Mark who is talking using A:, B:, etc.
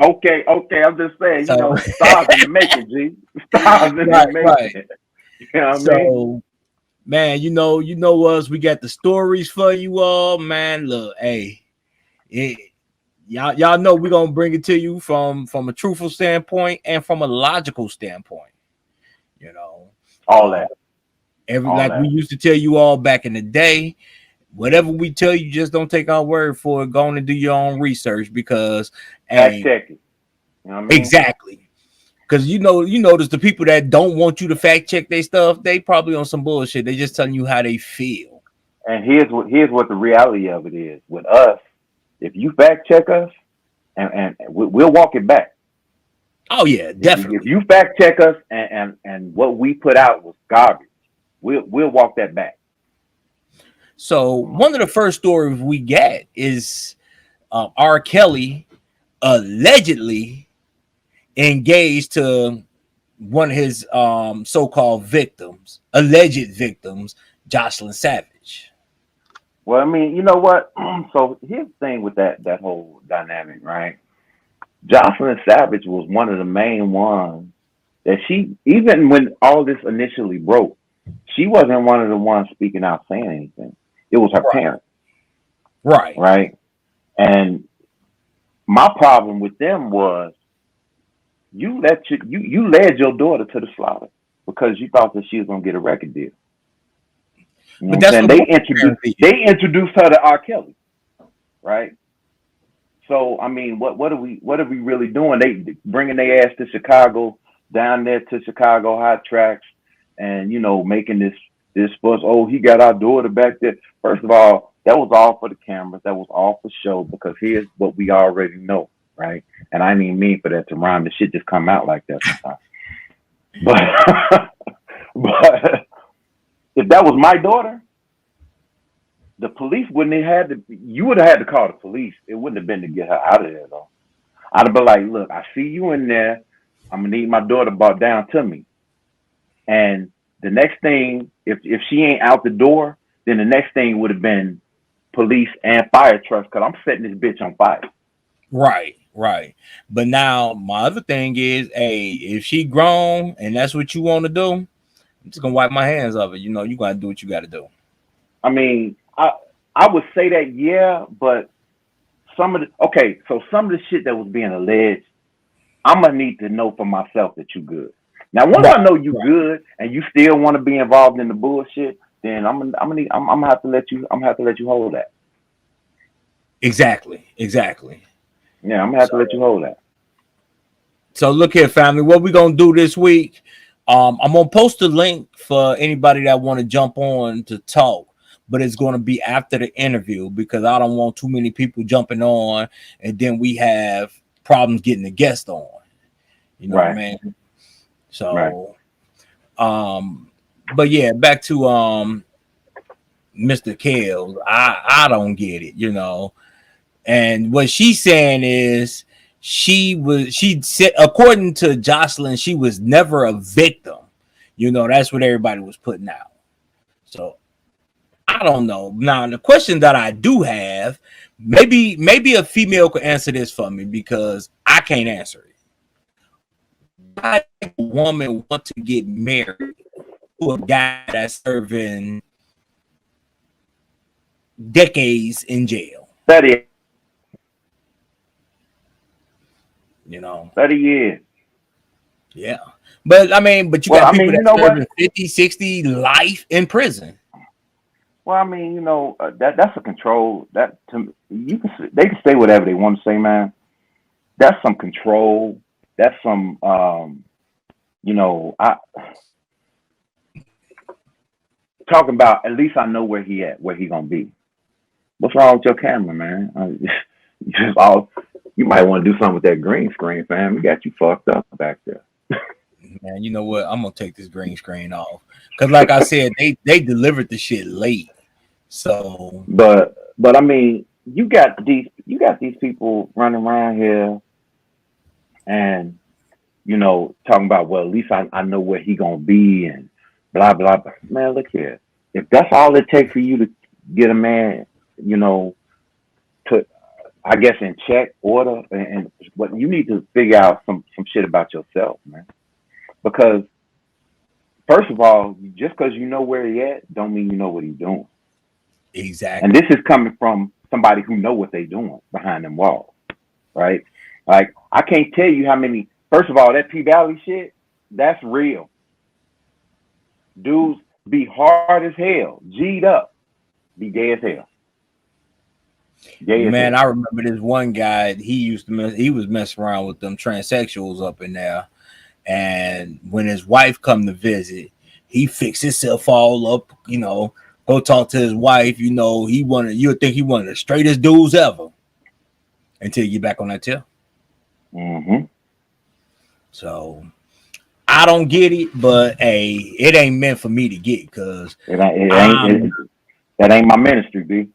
A: Okay, okay. I'm just saying,
B: So
A: stars in the making, G. Stars in the
B: right, right.
A: making. You know what I mean?
B: So man, you know us. We got the stories for you all, man. Look, hey, it, y'all know we're gonna bring it to you from a truthful standpoint and from a logical standpoint. You know,
A: All
B: uh,
A: that,
B: every
A: all
B: like we
A: that.
B: used to tell you all back in the day. Whatever we tell you, just don't take our word for it. Go on and do your own research because,
A: Fact
B: hey,
A: check it. You know what I mean?
B: exactly. Because you notice the people that don't want you to fact check their stuff, they probably on some bullshit. They just telling you how they feel.
A: And here's what the reality of it is with us. If you fact check us, and we'll walk it back.
B: Oh yeah,
A: If
B: definitely.
A: you fact check us and what we put out was garbage, we'll walk that back.
B: So
A: Come on.
B: one of the first stories we get is R. Kelly allegedly engaged to one of his so-called victims, alleged victims, Jocelyn Savage.
A: Well, I mean, you know what? So here's the thing with that whole dynamic, right? Jocelyn Savage was one of the main ones that she, even when all this initially broke, she wasn't one of the ones speaking out saying anything. It was her
B: Right,
A: parents,
B: right,
A: right? And my problem with them was you led your daughter to the slaughter because you thought that she was gonna get a record deal. You know
B: but
A: what I'm
B: that's
A: saying?
B: what
A: They
B: most
A: introduced
B: parents did.
A: they introduced her to R. Kelly, right? So I mean, what are we really doing? They bringing their ass to Chicago, down there to Chicago hot tracks, and making this fuss. Oh, he got our daughter back there. First of all, that was all for the cameras. That was all for show. Because here's what we already know, right? And I didn't even mean for that to rhyme. The shit just come out like that sometimes. But but if that was my daughter, the police wouldn't have had to. You would have had to call the police. It wouldn't have been to get her out of there though. I'd have been like, look, I see you in there. I'm gonna need my daughter brought down to me. And the next thing, if she ain't out the door, then the next thing would have been police and fire trucks because I'm setting this bitch on fire.
B: Right, right. But now my other thing is, hey, if she grown and that's what you want to do, I'm just gonna wipe my hands of it. You know, you gotta do what you gotta do.
A: I mean, I would say that yeah, but some of the shit that was being alleged, I'm gonna need to know for myself that you good. Now, once
B: Right,
A: I know you
B: right.
A: good and you still want to be involved in the bullshit, then I'm gonna have to let you. I'm gonna have to let you hold that.
B: Exactly, exactly.
A: Yeah, I'm gonna have to let you
B: So
A: hold that.
B: so look here, family. What we gonna do this week? I'm gonna post a link for anybody that want to jump on to talk, but it's gonna be after the interview because I don't want too many people jumping on, and then we have problems getting the guest on. You know what I
A: Right,
B: mean?
A: right.
B: So, but yeah, back to Mr. Kales. I don't get it. You know, and what she's saying is she said according to Jocelyn, she was never a victim. You know, that's what everybody was putting out. So I don't know. Now the question that I do have, maybe a female could answer this for me because I can't answer it. Why would a woman want to get married to a guy that's serving decades in jail?
A: 30,
B: You know,
A: 30 years.
B: yeah. But I mean, but you
A: Well,
B: got
A: I
B: people
A: mean, you
B: that
A: know what?
B: serving 50, 60 life in prison.
A: Well, I mean, that's a control. That to they can say whatever they want to say, man. That's some control. That's some I talking about. At least I know where he at, where he gonna be. What's wrong with your camera, man? You just all you might want to do something with that green screen, fam. We got you fucked up back there.
B: Man, you know what? I'm gonna take this green screen off. Cause like I said, they delivered the shit late. So
A: But I mean, you got these people running around here and talking about, well, at least I know where he gonna be and blah blah blah. Man, look here. If that's all it takes for you to get a man, you know, to I guess, in check, order, and what you need to figure out some shit about yourself, man. Because first of all, just because you know where he at, don't mean you know what he's doing. And
B: Exactly.
A: this is coming from somebody who know what they doing behind them walls, right? Like I can't tell you how many. First of all, that P Valley shit, that's real. Dudes be hard as hell, G'd up, be gay as hell, gay as
B: Man,
A: hell.
B: I remember this one guy. He was messing around with them transsexuals up in there, and when his wife come to visit, he fixed himself all up. Go talk to his wife. You would think he one of the straightest dudes ever until you get back on that tip.
A: Mm-hmm.
B: So I don't get it, but hey, it ain't meant for me to get because
A: It ain't.
B: I'm
A: That ain't my ministry, B.